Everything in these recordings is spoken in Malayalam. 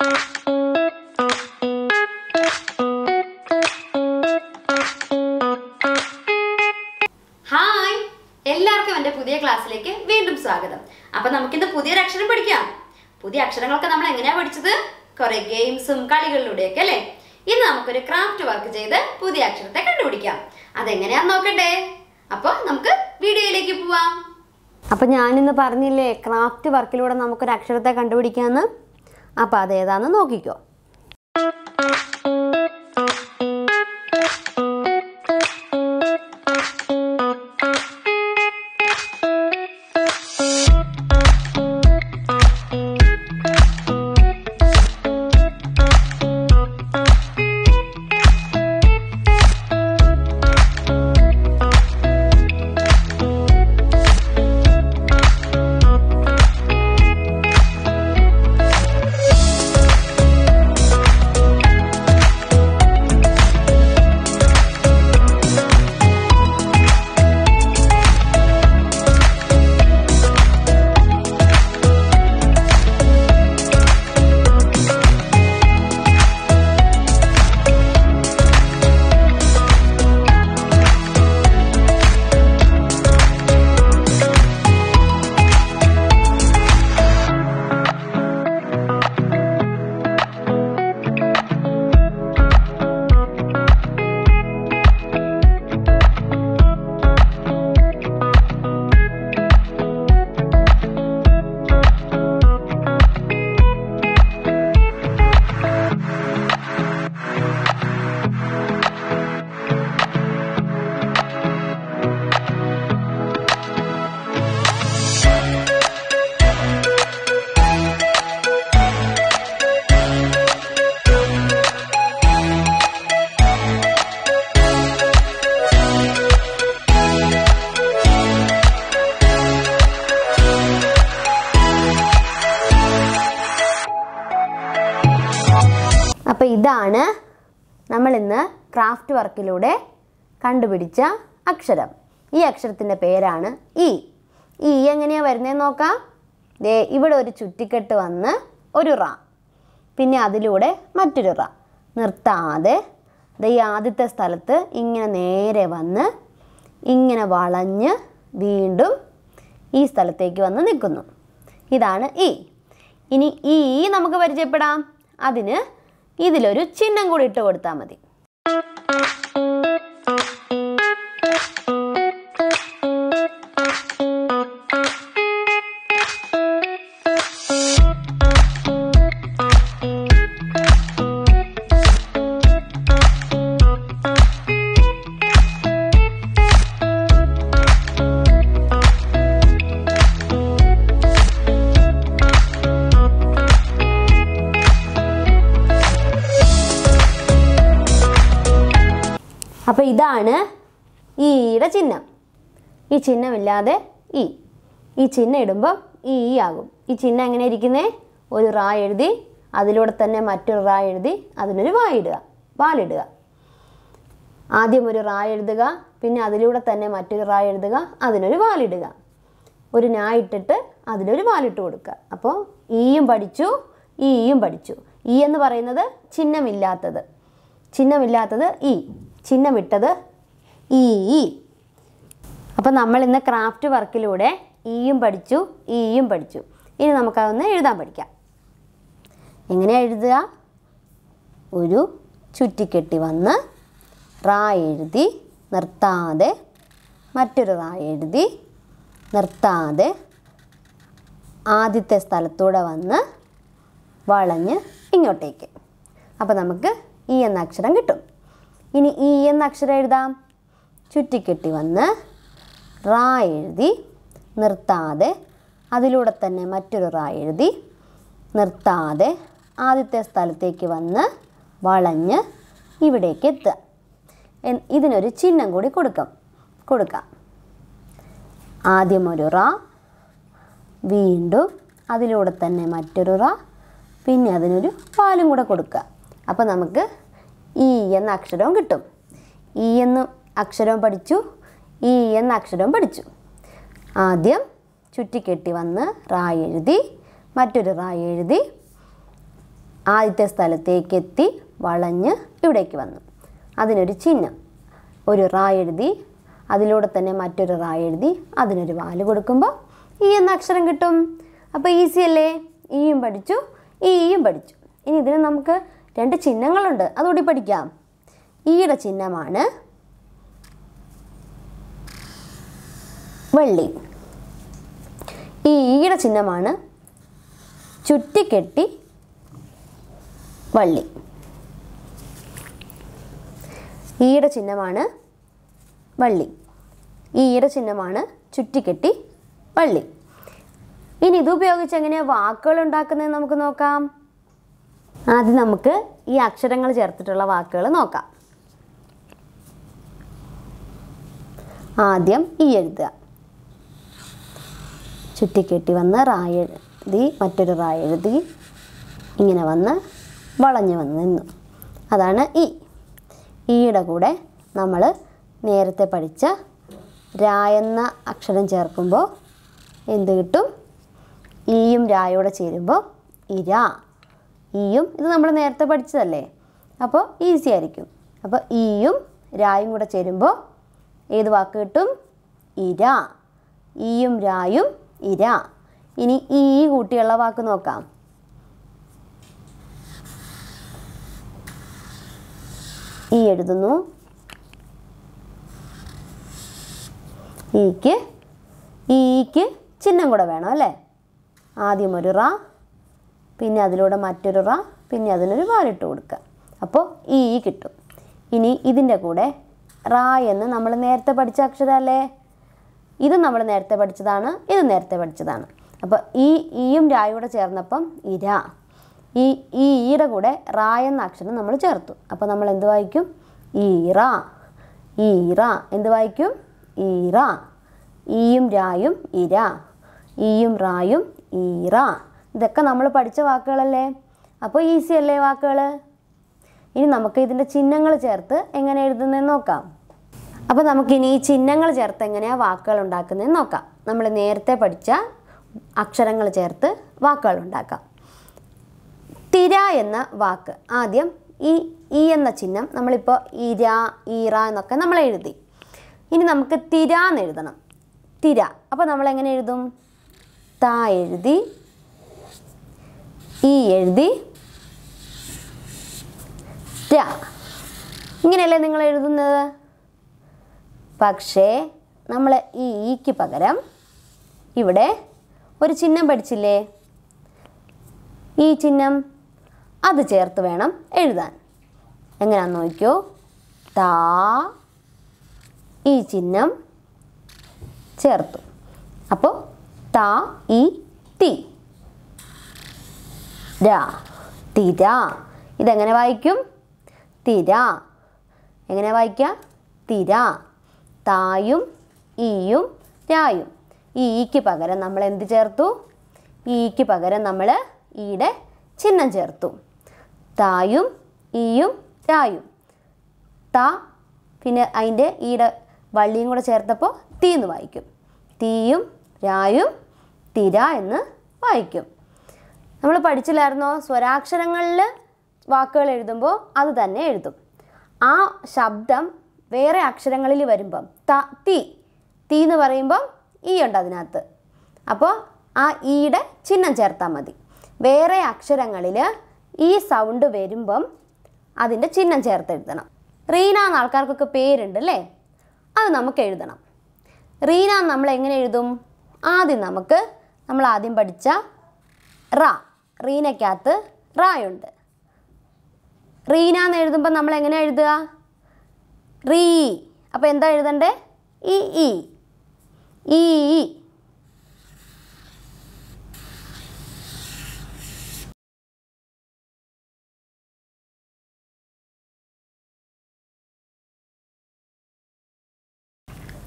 ഹായ്, എല്ലാവർക്കും എൻ്റെ പുതിയ ക്ലാസ്സിലേക്ക് വീണ്ടും സ്വാഗതം. അപ്പോൾ നമുക്കിന്ന് പുതിയൊരു അക്ഷരം പഠിക്കാം. പുതിയ അക്ഷരങ്ങളൊക്കെ നമ്മൾ എങ്ങനെയാണ് പഠിച്ചത്? കുറേ ഗെയിംസും കളികളിലൂടെയൊക്കെ അല്ലേ? ഇന്ന് നമുക്കൊരു ക്രാഫ്റ്റ് വർക്ക് ചെയ്ത് പുതിയ അക്ഷരത്തെ കണ്ടുപിടിക്കാം. അതെങ്ങനെയാണെന്ന് നോക്കണ്ടേ? അപ്പോൾ നമുക്ക് വീഡിയോയിലേക്ക് പോവാം. അപ്പോൾ ഞാനിന്ന് പറഞ്ഞില്ലേ ക്രാഫ്റ്റ് വർക്കിലൂടെ നമുക്കൊരു അക്ഷരത്തെ കണ്ടുപിടിക്കാമെന്ന്. അപ്പോൾ അതേതാണെന്ന് നോക്കിക്കോ. അപ്പോൾ ഇതാണ് നമ്മൾ ഇന്ന് ക്രാഫ്റ്റ് വർക്കിലൂടെ കണ്ടുപിടിച്ച അക്ഷരം. ഈ അക്ഷരത്തിൻ്റെ പേരാണ് ഇ. ഈ എങ്ങനെയാണ് വരുന്നതെന്ന് നോക്കാം. ദേ ഇവിടെ ഒരു ചുറ്റിക്കെട്ട് വന്ന് ഒരു റ, പിന്നെ അതിലൂടെ മറ്റൊരു റ, നിർത്താതെ ഈ ആദ്യത്തെ സ്ഥലത്ത് ഇങ്ങനെ നേരെ വന്ന് ഇങ്ങനെ വളഞ്ഞ് വീണ്ടും ഈ സ്ഥലത്തേക്ക് വന്ന് നിൽക്കുന്നു. ഇതാണ് ഇ. ഇനി ഈ നമുക്ക് പരിചയപ്പെടാം. അതിന് ഇതിലൊരു ചിഹ്നം കൂടി ഇട്ട് കൊടുത്താൽ മതി. അപ്പോൾ ഇതാണ് ഈയുടെ ചിഹ്നം. ഈ ചിഹ്നമില്ലാതെ ഈ ചിഹ്നം ഇടുമ്പോൾ ഈ ആകും. ഈ ചിഹ്നം എങ്ങനെ ഇരിക്കുന്നേ? ഒരു റാ എഴുതി അതിലൂടെ തന്നെ മറ്റൊരു റാ എഴുതി അതിനൊരു വാലിടുക. ആദ്യം ഒരു റാ എഴുതുക, പിന്നെ അതിലൂടെ തന്നെ മറ്റൊരു റാ എഴുതുക, അതിനൊരു വാലിടുക. ഒരു ഞാ ഇട്ടിട്ട് അതിലൊരു വാലിട്ട് കൊടുക്കുക. അപ്പോൾ ഈയും പഠിച്ചു, ഈയും പഠിച്ചു. ഈ എന്ന് പറയുന്നത് ചിഹ്നമില്ലാത്തത് ഈ, ചിഹ്നമിട്ടത് ഈ. അപ്പം നമ്മൾ ഇന്ന് ക്രാഫ്റ്റ് വർക്കിലൂടെ ഈയും പഠിച്ചു, ഈയും പഠിച്ചു. ഇനി നമുക്കതൊന്ന് എഴുതാൻ പഠിക്കാം. എങ്ങനെയാണ് എഴുതുക? ഒരു ചുറ്റിക്കെട്ടി വന്ന് റാ എഴുതി നിർത്താതെ മറ്റൊരു റാ എഴുതി നിർത്താതെ ആദ്യത്തെ സ്ഥലത്തൂടെ വന്ന് വളഞ്ഞ് ഇങ്ങോട്ടേക്ക്. അപ്പോൾ നമുക്ക് ഈ എന്ന അക്ഷരം കിട്ടും. ഇനി ഈ എന്ന അക്ഷരം എഴുതാം. ചുറ്റിക്കെട്ടി വന്ന് റാ എഴുതി നിർത്താതെ അതിലൂടെ തന്നെ മറ്റൊരു റാ എഴുതി നിർത്താതെ ആദ്യത്തെ സ്ഥലത്തേക്ക് വന്ന് വളഞ്ഞ് ഇവിടേക്ക് എത്തുക. ഇതിനൊരു ചിഹ്നം കൂടി കൊടുക്കാം. ആദ്യം ഒരു റാ, വീണ്ടും അതിലൂടെ തന്നെ മറ്റൊരു റാ, പിന്നെ അതിനൊരു വാലും കൂടെ കൊടുക്കുക. അപ്പോൾ നമുക്ക് ഈ എന്ന അക്ഷരവും കിട്ടും. ഈ എന്ന അക്ഷരവും പഠിച്ചു, ഈ എന്ന അക്ഷരവും പഠിച്ചു. ആദ്യം ചുറ്റിക്കെട്ടി വന്ന് റാ എഴുതി മറ്റൊരു റാ എഴുതി ആദ്യത്തെ സ്ഥലത്തേക്ക് എത്തി വളഞ്ഞ് ഇവിടേക്ക് വന്നു. അതിനൊരു ചിഹ്നം, ഒരു റാ എഴുതി, അതിലൂടെ തന്നെ മറ്റൊരു റാ എഴുതി, അതിനൊരു വാല് കൊടുക്കുമ്പോൾ ഈ എന്ന അക്ഷരം കിട്ടും. അപ്പോൾ ഈസി അല്ലേ? ഈയും പഠിച്ചു, ഈയും പഠിച്ചു. ഇനി ഇതിന് നമുക്ക് 2 ചിഹ്നങ്ങളുണ്ട്, അതുകൂടി പഠിക്കാം. ഈയുടെ ചിഹ്നമാണ് വള്ളി. ഈ ഈയുടെ ചിഹ്നമാണ് ചുറ്റിക്കെട്ടി വള്ളി. ഈയുടെ ചിഹ്നമാണ് വള്ളി. ഈയുടെ ചിഹ്നമാണ് ചുറ്റിക്കെട്ടി വള്ളി. ഇനി ഇതുപയോഗിച്ച് എങ്ങനെയാണ് വാക്കുകൾ ഉണ്ടാക്കുന്നത് നമുക്ക് നോക്കാം. ആദ്യം നമുക്ക് ഈ അക്ഷരങ്ങൾ ചേർത്തിട്ടുള്ള വാക്കുകൾ നോക്കാം. ആദ്യം ഈ എഴുതുക. ചുറ്റിക്കെട്ടി വന്ന് റാ എഴുതി, മറ്റൊരു റാ എഴുതി, ഇങ്ങനെ വന്ന് വളഞ്ഞു വന്ന് നിന്നു. അതാണ് ഈ. ഈയുടെ കൂടെ നമ്മൾ നേരത്തെ പഠിച്ച രാ എന്ന അക്ഷരം ചേർക്കുമ്പോൾ എന്ത് കിട്ടും? ഈയും രായോടെ ചേരുമ്പോൾ ഇര. ഈയും ഇത് നമ്മൾ നേരത്തെ പഠിച്ചതല്ലേ, അപ്പോൾ ഈസി ആയിരിക്കും. അപ്പോൾ ഈയും രായും കൂടെ ചേരുമ്പോൾ ഏത് വാക്ക് കിട്ടും? ഇര. ഈയും രായും ഇര. ഇനി ഈ കൂട്ടിയുള്ള വാക്ക് നോക്കാം. ഈ എഴുതുന്നു. ഈക്ക് ചിഹ്നം കൂടെ വേണം അല്ലേ? ആദ്യം ഒരു റാ, പിന്നെ അതിലൂടെ മറ്റൊരു റാ, പിന്നെ അതിനൊരു വാലിട്ട് കൊടുക്കുക. അപ്പോൾ ഈ കിട്ടും. ഇനി ഇതിൻ്റെ കൂടെ റാ എന്ന് നമ്മൾ നേരത്തെ പഠിച്ച അക്ഷരമല്ലേ? ഇത് നമ്മൾ നേരത്തെ പഠിച്ചതാണ്, ഇത് നേരത്തെ പഠിച്ചതാണ്. അപ്പോൾ ഈയും രായൂടെ ചേർന്നപ്പം ഇര. ഈയുടെ കൂടെ റാ എന്ന അക്ഷരം നമ്മൾ ചേർത്തു. അപ്പോൾ നമ്മൾ എന്ത് വായിക്കും? ഈറ. ഈറ. എന്ത് വായിക്കും? ഈറ. ഈയും രായും ഇര. ഈയും റായും ഈറ. ഇതൊക്കെ നമ്മൾ പഠിച്ച വാക്കുകളല്ലേ? അപ്പോൾ ഈസി അല്ലേ വാക്കുകൾ? ഇനി നമുക്ക് ഇതിൻ്റെ ചിഹ്നങ്ങൾ ചേർത്ത് എങ്ങനെ എഴുതുന്നതെന്ന് നോക്കാം. അപ്പോൾ നമുക്കിനി ഈ ചിഹ്നങ്ങൾ ചേർത്ത് എങ്ങനെയാണ് വാക്കുകൾ ഉണ്ടാക്കുന്നതെന്ന് നോക്കാം. നമ്മൾ നേരത്തെ പഠിച്ച അക്ഷരങ്ങൾ ചേർത്ത് വാക്കുകൾ ഉണ്ടാക്കാം. തിര എന്ന വാക്ക് ആദ്യം ഈ എന്ന ചിഹ്നം നമ്മളിപ്പോൾ ഇര, ഈറ എന്നൊക്കെ നമ്മൾ എഴുതി. ഇനി നമുക്ക് തിര എന്ന് എഴുതണം. തിര. അപ്പോൾ നമ്മൾ എങ്ങനെ എഴുതും? താ എഴുതി, ഈ എഴുതി, ര. ഇങ്ങനെയല്ലേ നിങ്ങൾ എഴുതുന്നത്? പക്ഷേ നമ്മൾ ഈ ഈക്ക് പകരം ഇവിടെ ഒരു ചിഹ്നം പഠിച്ചില്ലേ? ഈ ചിഹ്നം അത് ചേർത്ത് വേണം എഴുതാൻ. എങ്ങനെയാണെന്ന് നോക്കിയോ. താ, ഈ ചിഹ്നം ചേർത്തു. അപ്പോൾ താ, ഈ, തി, ര, തിര. ഇതെങ്ങനെ വായിക്കും? തിര. എങ്ങനെ വായിക്കാം? തിര. തായും ഈയും രായും. ഈക്ക് പകരം നമ്മൾ എന്ത് ചേർത്തു? ഈക്ക് പകരം നമ്മൾ ഈയുടെ ചിഹ്നം ചേർത്തു. തായും ഈയും രായും. താ, പിന്നെ അതിൻ്റെ ഈയുടെ വള്ളിയും കൂടെ ചേർത്തപ്പോൾ തീ എന്ന് വായിക്കും. തീയും രായും തിര എന്ന് വായിക്കും. നമ്മൾ പഠിച്ചില്ലായിരുന്നോ? സ്വരാക്ഷരങ്ങളിൽ വാക്കുകൾ എഴുതുമ്പോൾ അത് തന്നെ എഴുതും. ആ ശബ്ദം വേറെ അക്ഷരങ്ങളിൽ വരുമ്പം തീ എന്ന് പറയുമ്പം ഈ ഉണ്ട് അതിനകത്ത്. അപ്പോൾ ആ ഈയുടെ ചിഹ്നം ചേർത്താൽ മതി. വേറെ അക്ഷരങ്ങളിൽ ഈ സൗണ്ട് വരുമ്പം അതിൻ്റെ ചിഹ്നം ചേർത്ത് എഴുതണം. റീന എന്ന ആൾക്കാർക്കൊക്കെ പേരുണ്ട് അല്ലേ? അത് നമുക്ക് എഴുതണം. റീന നമ്മൾ എങ്ങനെ എഴുതും? നമ്മൾ ആദ്യം പഠിച്ച റാ, റീനയ്ക്കകത്ത് റായുണ്ട്. റീന എന്ന് എഴുതുമ്പോൾ നമ്മൾ എങ്ങനെ എഴുതുക? റീ. അപ്പോൾ എന്താ എഴുതണ്ടേ? ഈ ഈ ഈ ഈ.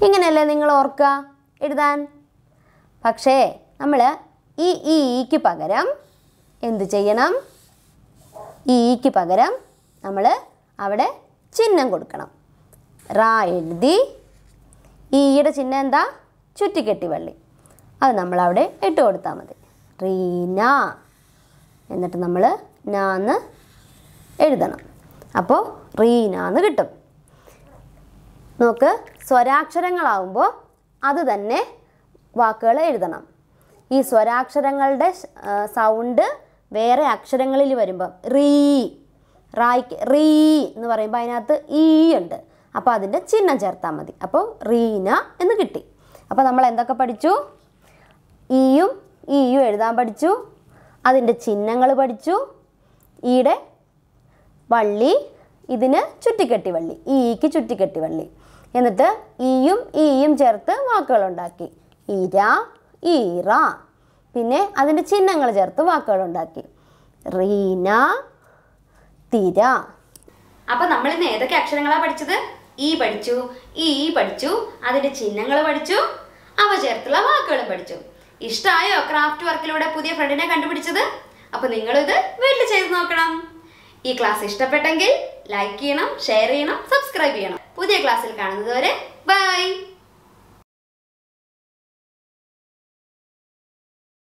ഇങ്ങനെയല്ലേ നിങ്ങൾ ഓർക്കുക എഴുതാൻ? പക്ഷേ നമ്മൾ ഈ ഈക്ക് പകരം എന്ത് ചെയ്യണം? ഈക്ക് പകരം നമ്മൾ അവിടെ ചിഹ്നം കൊടുക്കണം. റാ എഴുതി, ഈയുടെ ചിഹ്നം എന്താ? ചുറ്റിക്കെട്ടി വള്ളി. അത് നമ്മളവിടെ ഇട്ട് കൊടുത്താൽ മതി. റീന. എന്നിട്ട് നമ്മൾ നാന്ന് എഴുതണം. അപ്പോൾ റീനാന്ന് കിട്ടും. നോക്ക്, സ്വരാക്ഷരങ്ങളാവുമ്പോൾ അത് തന്നെ വാക്കുകൾ എഴുതണം. ഈ സ്വരാക്ഷരങ്ങളുടെ സൗണ്ട് വേറെ അക്ഷരങ്ങളിൽ വരുമ്പം റായ്ക്ക് റീ എന്ന് പറയുമ്പോൾ അതിനകത്ത് ഈ ഉണ്ട്. അപ്പോൾ അതിൻ്റെ ചിഹ്നം ചേർത്താൽ മതി. അപ്പോൾ റീന എന്ന് കിട്ടി. അപ്പോൾ നമ്മൾ എന്തൊക്കെ പഠിച്ചു? ഈയും എഴുതാൻ പഠിച്ചു, അതിൻ്റെ ചിഹ്നങ്ങൾ പഠിച്ചു, ഈയുടെ വള്ളി, ഇതിന് ചുറ്റിക്കെട്ടി വള്ളി, ഈക്ക് ചുറ്റിക്കെട്ടി വള്ളി. എന്നിട്ട് ഈയും ചേർത്ത് വാക്കുകളുണ്ടാക്കി. ഈര, ഈറ. പിന്നെ അതിൻ്റെ ചിഹ്നങ്ങൾ ചേർത്ത് വാക്കുകളുണ്ടാക്കി. റീന, തിര. അപ്പൊ നമ്മൾ ഇന്ന് ഏതൊക്കെ അക്ഷരങ്ങളാ പഠിച്ചത്? ഈ പഠിച്ചു, ഈ പഠിച്ചു, അതിന്റെ ചിഹ്നങ്ങൾ പഠിച്ചു, അവ ചേർത്തുള്ള വാക്കുകളും പഠിച്ചു. ഇഷ്ടമായോ ക്രാഫ്റ്റ് വർക്കിലൂടെ പുതിയ ഫ്രണ്ടിനെ കണ്ടുപിടിച്ചത്? അപ്പൊ നിങ്ങളിത് വീട്ടിൽ ചെയ്ത് നോക്കണം. ഈ ക്ലാസ് ഇഷ്ടപ്പെട്ടെങ്കിൽ ലൈക്ക് ചെയ്യണം, ഷെയർ ചെയ്യണം, സബ്സ്ക്രൈബ് ചെയ്യണം. പുതിയ ക്ലാസ്സിൽ കാണുന്നത് വരെ ബൈ.